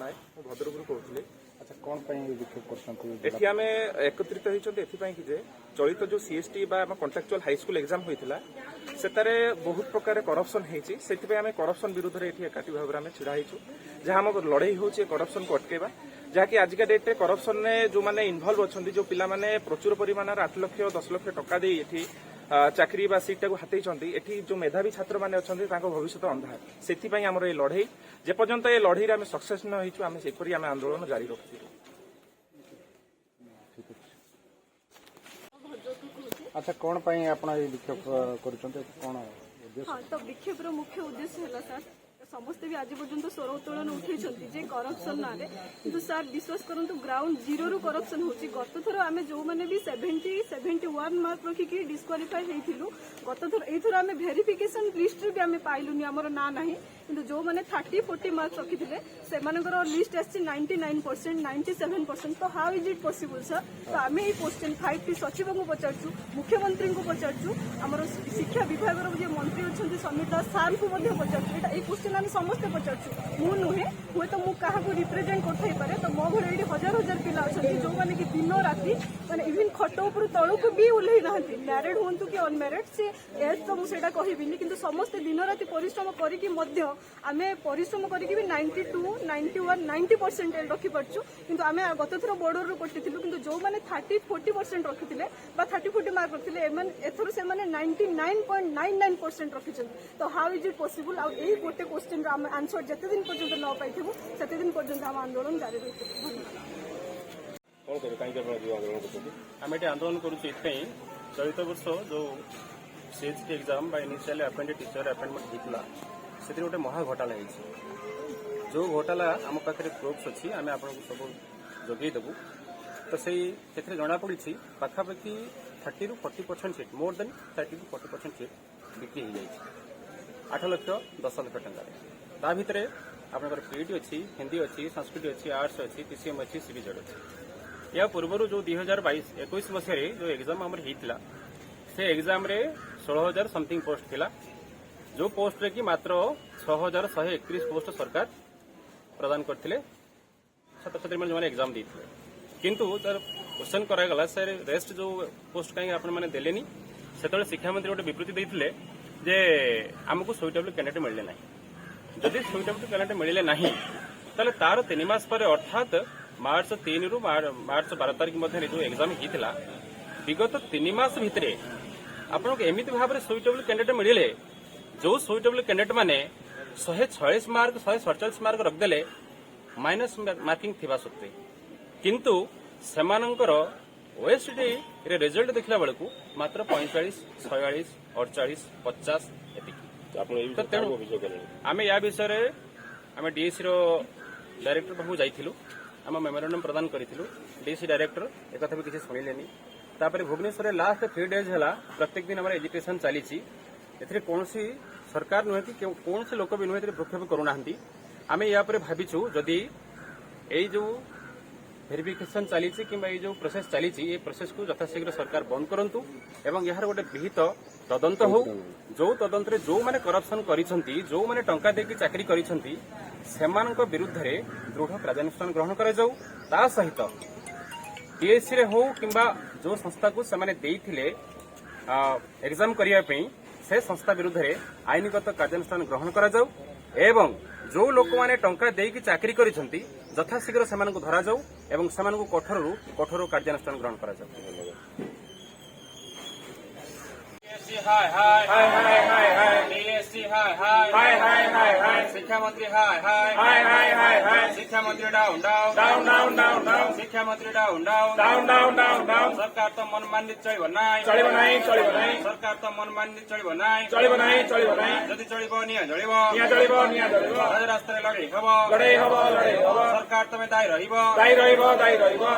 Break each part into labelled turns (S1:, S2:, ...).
S1: नायक भद्रपुर कहूँ।
S2: अच्छा कौन विक्षोभ कर
S1: आम एकत्रित होती कि चलित जो सीएसटी कंट्राक्चुअल हाईस्कूल एग्जाम होता से बहुत प्रकार करप्शन होती आम करप्शन विरुद्ध में एकाठी भाव में छिड़ा होचु जहाँ आम लड़ाई हो करप्शन को अटकेबा जहाँकि आजिका डेट रे करप्शन ने जो मैंने इनवल्व अच्छा जो पिला माने प्रचुर परिमाण 8 लाख 10 लाख टका दे ये चाकरी बा सीट टाक हाथी एठी जो मेधावी छात्र मैंने अच्छा भविष्य अंधार से आमर ये लड़ाई जेपर्यंत ये लड़ाई आम सक्सेस न होइछु आम सेपरी आम आंदोलन जारी रखिछु।
S2: अच्छा कौन पाई आपण विक्षोभ करूछन्ते कौन उद्देश्य?
S3: हाँ तो विक्षोभर मुख्य उद्देश्य है सर समस्ते भी आज पर्यंत स्वर उत्तोलन उठे करप्शन ना कि सर विश्वास करूँ ग्राउंड जीरो रु करप्शन होची गत थर आम जो मैंने भी 71 मार्क रखिकी डिस्क्वालिफाई होइथिलु गत थर एथर आम वेरिफिकेशन लिस्ट रे भी आम पाइलुनी हमर ना नाही किंतु जो मैंने 30-40 मार्क्स रखिथिले सेमानकर लिस्ट आसी 99% 97% तो how is it possible sir तो आम ये क्वेश्चन 5टी सचिव को पचारछु मुख्यमंत्री को पचारछु आमर शिक्षा विभाग जो मंत्री अच्छा समीर दास सार को पचारछु ये क्वेश्चन आम समस्ते पचारछु मु नुहे हुए तो मुझे रिप्रेजेंट करे तो मो भले ये हजार हजार पिला अच्छा जो मैंने कि दिन राति मैंने इवन खट उपर तलू भी ओह्लई ना मैरिड हूँ कि अनमेरिड से एज तो मुझे कहबिनी कि समस्ते दिन राति परिश्रम करके आम परिश्रम करके भी 92, 91, 90% रखी पार्छु किंतु आम गत थर बॉर्डर रू कटिलु किंतु जो मैंने 30-40% रखिथिले 30-40 मार्क रखिथिले एथर से माने 99.99% रखिछन तो हाउ इज इट पॉसिबल आ एही गोटे क्वेश्चन रा आंसर जते दिन पर्यंत न पाइथिबु सेते दिन पर्यंत हम आंदोलन जारी रखिबु।
S4: कौन करे काई आंदोलन करछथि हम एटे आंदोलन करूछु इतै चलित वर्ष जो सीएचटी एग्जाम बा इनिशियली अपॉइंटेड टीचर अपॉइंटमेंट हितला से गोटे महा घोटाला है जो घोटाला आम पाखे प्रूफ्स अच्छी आम आप सब जोगेदेबू तो से जना पड़ी पाखापाखि 30 ରୁ 40% सीट मोर देन 30 ରୁ 40% सीट बिक्री हो जाए 8 लाख 10 लाख टकर भितर आपंकर पीईटी अच्छी हिंदी अच्छी संस्कृत अच्छी आर्ट्स अच्छी पीसीएम अच्छी सीबीजेड अच्छी या पूर्व जो 2022-21 मसीह जो एग्जाम आम होता से एग्जाम 16,000 समथिंग पोस्ट थिला जो पोस्ट रे कि मात्र 6,131 पोस्ट सरकार प्रदान करथिले छात्र छात्री जो एग्जाम देते किंतु तर क्वेश्चन करागला सर रेस्ट जो पोस्ट कहीं आपण मैंने देलेनी से शिक्षा मंत्री गोटे विवृत्ति देते जे आमको सुइटेबल कैंडिडेट मिलले ना जदि सुइटेबल कैंडिडेट मिलले ना ताले तार 3 मास पर अर्थात मार्च 3 ରୁ मार्च 12 तारिख मध्य जो एग्जाम होता विगत 3 मास भितर आपको एमती भाव में सुइटेबल कैंडिडेट मिले जो सुइटेबल कैंडिडेट माने 146 मार्क 147 मार्क रखदेले माइनस मार्किंग थिबा सत्वे किंतु सेमानंकर ओएसटी रे रिजल्ट देखला बेलू मात्र 45, 46, 48, 50 एतिकी आम या विषय आम डीएससी रो डायरेक्टर पाखु जाइथिलु आम मेमोरेंडम प्रदान करिथिलु डीएससी डायरेक्टर एक कथा भी किसी सुनिलेनी तापर भुवनेश्वर लास्ट 3 डेज हला प्रत्येक दिन हमर एजुकेशन चलीची एथरे कोनसी सरकार नुहे कि कौन से लोक भी नुहे भ्रूक्षेप करूना आम या भाविचु जदि यही जो भेरिफिकेशन चली कि जो प्रोसेस चली ये प्रोसेस को यथाशीघ्र सरकार बंद करंतु एवं यार गोटे विहित तदंत हो जो तदंत जो माने करप्शन करिसंती जो माने टंका देकी चाकरी करिसंती सेमानक विरुद्ध रे दृढ़ कार्यानुष्ठान ग्रहण करा जाऊ ता सहित डीएससी रे हो किंबा जो संस्था को से माने देइथिले एग्जाम करिया पई से संस्था विरुद्ध रे आईनगत कार्यानुष्ठान ग्रहण करा जाऊ एवं जो लोक माने टंका देकी चाकरी करिसंती यथाशीघ्र सेमानकु धरा जाऊ एवं सेमानकु कठोर कार्यानुष्ठान ग्रहण करा जाऊ। हाय हाय हाय हाय हाय हाय डीएससी हाय हाय हाय हाय हाय हाय शिक्षा मंत्री हाय हाय हाय हाय हाय हाय शिक्षा मंत्री down down down down down down शिक्षा मंत्री down down down down down down सरकार तो मनमानी चलिबो नाही सरकार तो मनमानी चलिबो नाही जदि चलिबो निया जलिबो रास्ता लड़ाई हबो सरकार तमे दायी रहिबो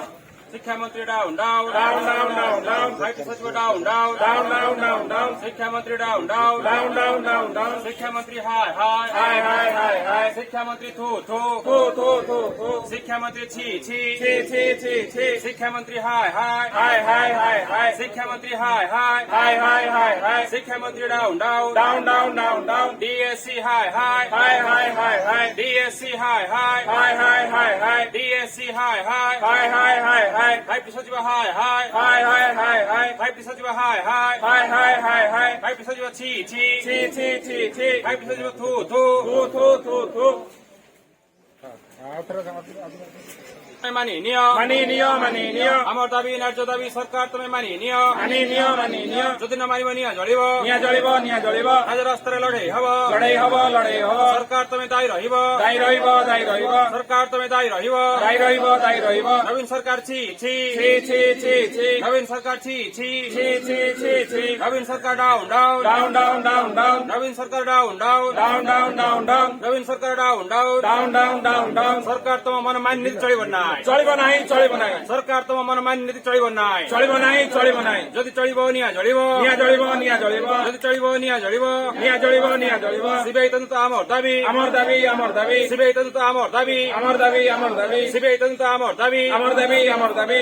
S4: शिक्षा मंत्री down down down down down down IT सचिव down down down down down down शिक्षा मंत्री down down down down down down शिक्षा मंत्री हाय हाय हाय हाय हाय हाय शिक्षा मंत्री थू थू थू थू थू थू शिक्षा मंत्री छी छी छी छी छी छी शिक्षा मंत्री हाय हाय हाय हाय हाय हाय शिक्षा मंत्री हाय हाय हाय हाय हाय हाय शिक्षा मंत्री down down down down down डाउन डीएससी हाय हाय हाय हाय हाय हाय डीएससी हाय हाय हाय हाय हाय
S1: হাই
S4: ডিএসসি হাই হাই
S1: হাই হাই হাই হাই
S4: ভাইপটি সচিব হাই হাই
S1: হাই হাই হাই হাই
S4: ভাইপটি সচিব হাই হাই
S1: হাই হাই হাই হাই
S4: ভাইপটি সচিব ছি ছি
S1: ছি ছি ছি ছি
S4: ভাইপটি সচিব থু থু
S1: থু থু থু থু
S2: ଆଉ ଥରେ
S4: মানি নিয়
S1: মানি নিয় মানি নিয়
S4: আমার দাবি ন্যায্য দাবি সরকার তুমি মানি নিয়
S1: মানি নিয় মানি নিয়
S4: যদি ন মানিব নিয়া জଳିব
S1: নিয়া জଳିব নিয়া জଳିব
S4: আজ রাস্তায় লড়াই হব
S1: লড়াই হব লড়াই হব
S4: সরকার তুমি দায়ী রহিব
S1: দায়ী রহিব দায়ী রহিব
S4: সরকার তুমি দায়ী রহিব
S1: দায়ী রহিব দায়ী রহিব
S4: নবীন সরকার ছি ছি
S1: ছি ছি ছি ছি
S4: নবীন সরকার ছি ছি
S1: ছি ছি ছি ছি
S4: নবীন সরকার down down
S1: down down down down
S4: নবীন সরকার down down
S1: down down down down
S4: নবীন সরকার down down
S1: down down down down
S4: সরকার তোমার মন মানি নীতি চলিব নাই
S1: চলিব ନାହିଁ চলিব ନାହିଁ
S4: সরকার তোমার মন মানি নীতি চলিব নাই
S1: চলিব ନାହିଁ চলিব ନାହିଁ
S4: যদি চলিব নিয়া জଳିব
S1: নিয়া জଳିব নিয়া জଳିব
S4: যদি চলিব নিয়া জଳିব
S1: নিয়া জଳିব নিয়া জଳିব
S4: সিবিআই তদন্ত আমার দাবি
S1: আমার দাবি আমার দাবি
S4: সিবিআই তদন্ত আমার দাবি
S1: আমার দাবি আমার দাবি
S4: সিবিআই তদন্ত আমার দাবি
S1: আমার দাবি আমার দাবি